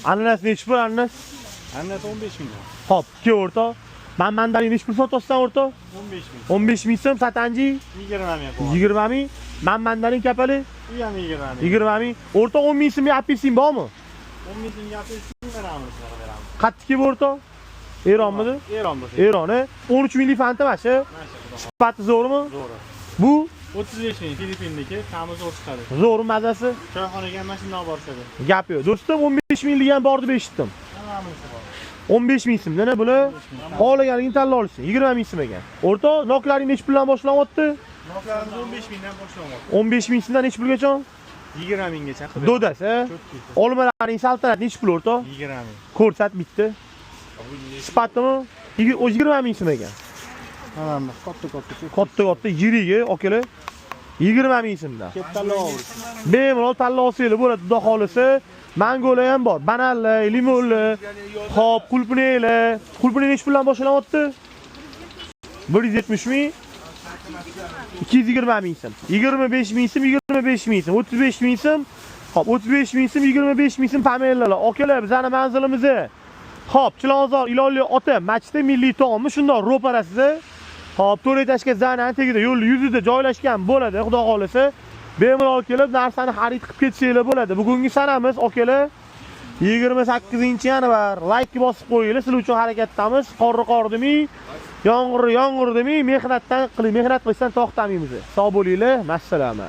Ananas nechi pul ananas? Ananas 15 ming. Xo'p, ikki o'rta. Men mandarin nechi pul sotyapsan o'rta? 15 ming. 15 ming so'm, satanji 20 ming. 20 ming. Men mandarin kapali U ham 20 ming. 20 ming. O'rta 10 ming so'mga apelsin bormi? 10 ming so'mga apelsin beramiz, beramiz. Qattiqki o'rta? Eronmidi? Eron bo'lsa. Eroni 13 minglik fanta mana. Sifati zo'rmi? Zo'r. Bu 35 ming Filipinniki, ta'mi zo'r chiqadi. zo'r mazasi. Choyxonaga ham mashina olib borishadi. Gap yo'q. Do'stim 15 minglik ham bor deb eshitdim. Hammasi bor. 15 ming so'mdan bular xohlaganingni tanlab olishsin. 20 ming so'm ekan. O'rta noklaring nechi puldan boshlanyapti? Noklarimiz 15 mingdan boshlanyapti. 15 ming so'mdan nechi pulgacha? 20 minggacha. Dodasi. Olmalaring saltanat nechi pul o'rta? 20 ming. Ko'rsat bitta. Sifatimi? 20 ming so'm ekan. Mana katta. Katta yirigi, okalar. 20 ming so'mdan. Tanlov. Bemalol tanlab olsanglar bo'ladi, xudo xolisa. Mangolar ham bor, bananlar, limonlar, hop, qulpinlar. Qulpinlar nechi puldan boshlanyapti? 170 ming. 220 ming so'm. 25 ming so'm, 25 ming so'm, 35 ming so'm. Hop, 35 ming so'm, 25 ming so'm pamellalar. Okalar, bizning manzilimizda. Hop, Chilonzor Ilonli ota masjidi milliy taomi shundoq ro'parasida. Hop, To'raytashga zanan tagida yo'l yuzida joylashgan bo'ladi, xudo xolisa. Bemalol kelib narsani xarid qilib ketsanglar bo'ladi. Bugungi sanamiz okalar 28-yanvar. Like bosib qo'yinglar. Sizlar uchun harakatdamiz. Qor demay, yomg'ir demay, mehnat qilishdan to'xtamaymiz. Sog' bo'linglar. Assalom.